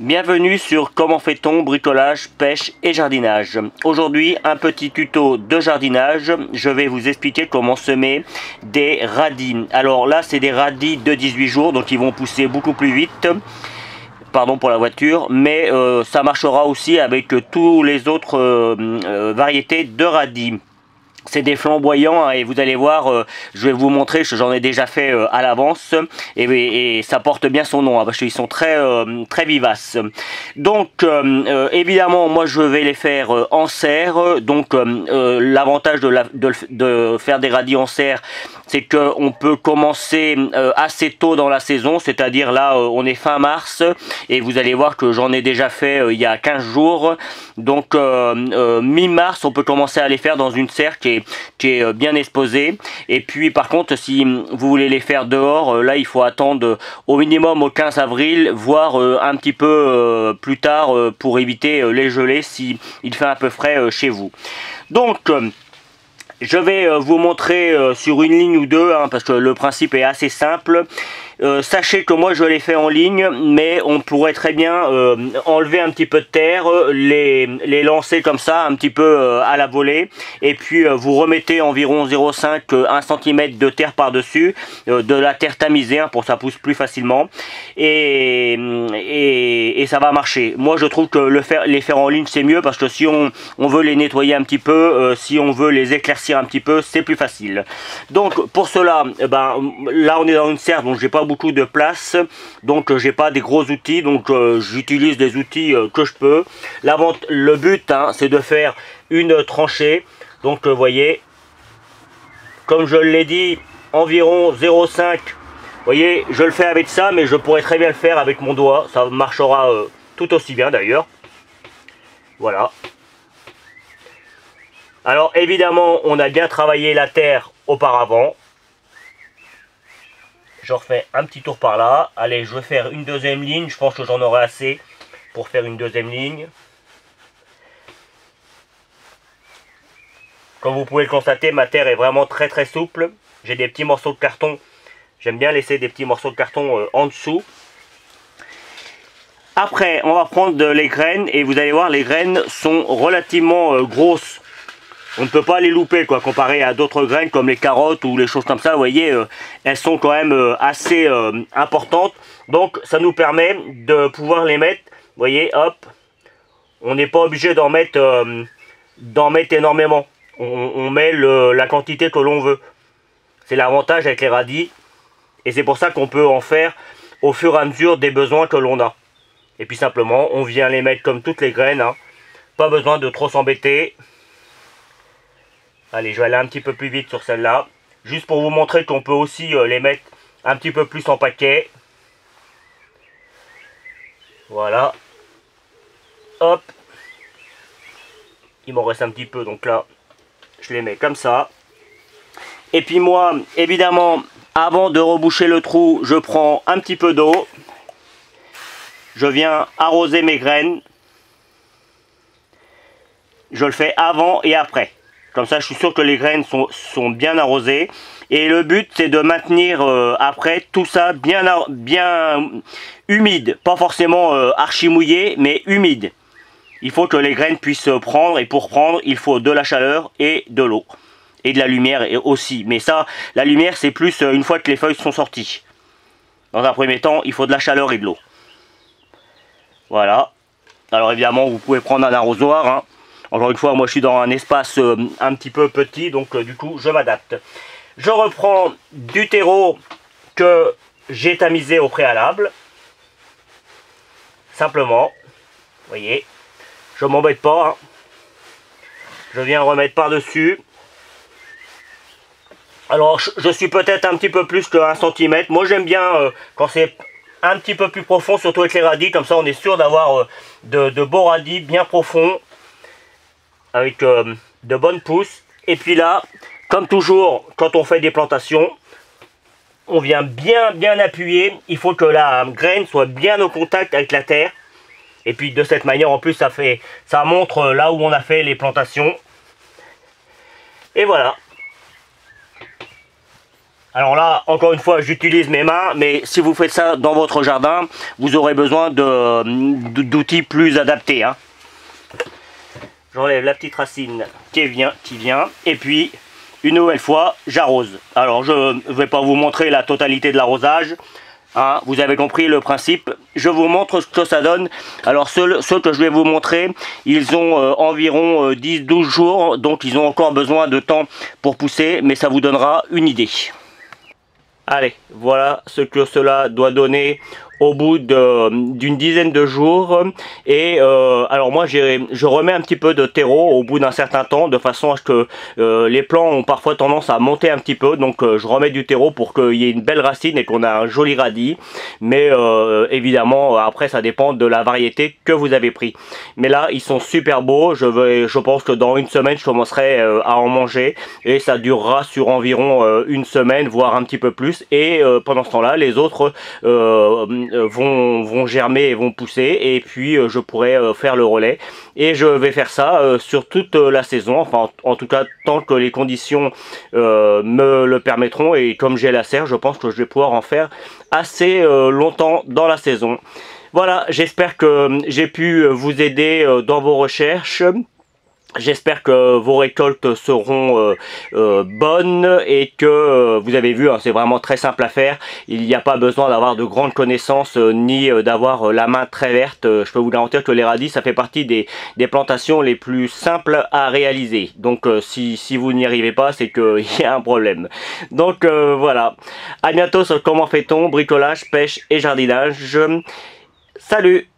Bienvenue sur comment fait-on bricolage, pêche et jardinage. Aujourd'hui, un petit tuto de jardinage. Je vais vous expliquer comment semer des radis. Alors là, c'est des radis de 18 jours, donc ils vont pousser beaucoup plus vite. Pardon pour la voiture, mais ça marchera aussi avec tous les autres variétés de radis. C'est des flamboyants et vous allez voir, je vais vous montrer, j'en ai déjà fait à l'avance et ça porte bien son nom parce qu'ils sont très vivaces. Donc évidemment moi je vais les faire en serre. Donc l'avantage de faire des radis en serre, c'est qu'on peut commencer assez tôt dans la saison, c'est-à-dire là on est fin mars et vous allez voir que j'en ai déjà fait il y a 15 jours. Donc mi-mars on peut commencer à les faire dans une serre qui est bien exposée. Et puis par contre si vous voulez les faire dehors, là il faut attendre au minimum au 15 avril, voire un petit peu plus tard pour éviter les gelées si il fait un peu frais chez vous. Donc je vais vous montrer sur une ligne ou deux, parce que le principe est assez simple. Sachez que moi je les fais en ligne, mais on pourrait très bien enlever un petit peu de terre, les lancer comme ça un petit peu à la volée, et puis vous remettez environ 0,5 1 cm de terre par dessus, de la terre tamisée pour que ça pousse plus facilement, et ça va marcher. Moi je trouve que les faire en ligne c'est mieux, parce que si on veut les nettoyer un petit peu, si on veut les éclaircir un petit peu, c'est plus facile. Donc pour cela, là on est dans une serre, donc j'ai pas beaucoup de place, donc j'ai pas des gros outils, donc j'utilise des outils que je peux. Le but c'est de faire une tranchée, donc vous voyez, comme je l'ai dit, environ 0,5. Vous voyez, je le fais avec ça, mais je pourrais très bien le faire avec mon doigt, ça marchera tout aussi bien d'ailleurs. Voilà. Alors évidemment, on a bien travaillé la terre auparavant. Je refais un petit tour par là. Allez, je vais faire une deuxième ligne. Je pense que j'en aurai assez pour faire une deuxième ligne. Comme vous pouvez le constater, ma terre est vraiment très souple. J'ai des petits morceaux de carton. J'aime bien laisser des petits morceaux de carton en dessous. Après, on va prendre les graines et vous allez voir, les graines sont relativement grosses. On ne peut pas les louper comparé à d'autres graines comme les carottes ou les choses comme ça. Vous voyez, elles sont quand même assez importantes. Donc ça nous permet de pouvoir les mettre. Vous voyez, hop, on n'est pas obligé d'en mettre énormément. On met la quantité que l'on veut. C'est l'avantage avec les radis. Et c'est pour ça qu'on peut en faire au fur et à mesure des besoins que l'on a. Et puis simplement, on vient les mettre comme toutes les graines. Pas besoin de trop s'embêter. Allez, je vais aller un petit peu plus vite sur celle-là. Juste pour vous montrer qu'on peut aussi les mettre un petit peu plus en paquet. Voilà. Hop. Il m'en reste un petit peu, donc là, je les mets comme ça. Et puis moi, évidemment, avant de reboucher le trou, je prends un petit peu d'eau. Je viens arroser mes graines. Je le fais avant et après. Comme ça, je suis sûr que les graines sont bien arrosées. Et le but, c'est de maintenir après tout ça bien humide. Pas forcément archi mouillé, mais humide. Il faut que les graines puissent prendre. Et pour prendre, il faut de la chaleur et de l'eau. Et de la lumière aussi. Mais ça, la lumière, c'est plus une fois que les feuilles sont sorties. Dans un premier temps, il faut de la chaleur et de l'eau. Voilà. Alors évidemment, vous pouvez prendre un arrosoir. Encore une fois, moi je suis dans un espace un petit peu petit, donc du coup je m'adapte. Je reprends du terreau que j'ai tamisé au préalable. Simplement, vous voyez, je m'embête pas. Je viens remettre par-dessus. Alors je suis peut-être un petit peu plus que 1 cm. Moi j'aime bien quand c'est un petit peu plus profond, surtout avec les radis. Comme ça on est sûr d'avoir de beaux radis bien profonds, avec de bonnes pousses. Et puis là, comme toujours quand on fait des plantations, on vient bien appuyer. Il faut que la graine soit bien au contact avec la terre. Et puis de cette manière en plus ça montre là où on a fait les plantations. Et voilà. Alors là, encore une fois, j'utilise mes mains, mais si vous faites ça dans votre jardin, vous aurez besoin d'outils plus adaptés, hein. J'enlève la petite racine qui vient, et puis une nouvelle fois, j'arrose. Alors je ne vais pas vous montrer la totalité de l'arrosage, hein, vous avez compris le principe. Je vous montre ce que ça donne. Alors ceux que je vais vous montrer, ils ont environ 10-12 jours, donc ils ont encore besoin de temps pour pousser, mais ça vous donnera une idée. Allez, voilà ce que cela doit donner au bout d'une dizaine de jours. Et alors moi je remets un petit peu de terreau au bout d'un certain temps, de façon à ce que les plants ont parfois tendance à monter un petit peu, donc je remets du terreau pour qu'il y ait une belle racine et qu'on a un joli radis. Mais évidemment après ça dépend de la variété que vous avez pris. Mais là ils sont super beaux, je pense que dans une semaine je commencerai à en manger, et ça durera sur environ une semaine, voire un petit peu plus. Et pendant ce temps là les autres vont germer et vont pousser, et puis je pourrai faire le relais, et je vais faire ça sur toute la saison, enfin en tout cas tant que les conditions me le permettront, et comme j'ai la serre, je pense que je vais pouvoir en faire assez longtemps dans la saison. Voilà, j'espère que j'ai pu vous aider dans vos recherches. J'espère que vos récoltes seront bonnes, et que vous avez vu, hein, c'est vraiment très simple à faire. Il n'y a pas besoin d'avoir de grandes connaissances ni d'avoir la main très verte. Je peux vous garantir que les radis, ça fait partie des plantations les plus simples à réaliser. Donc si vous n'y arrivez pas, c'est qu'il y a un problème. Donc voilà, à bientôt sur Comment fait-on, bricolage, pêche et jardinage. Salut!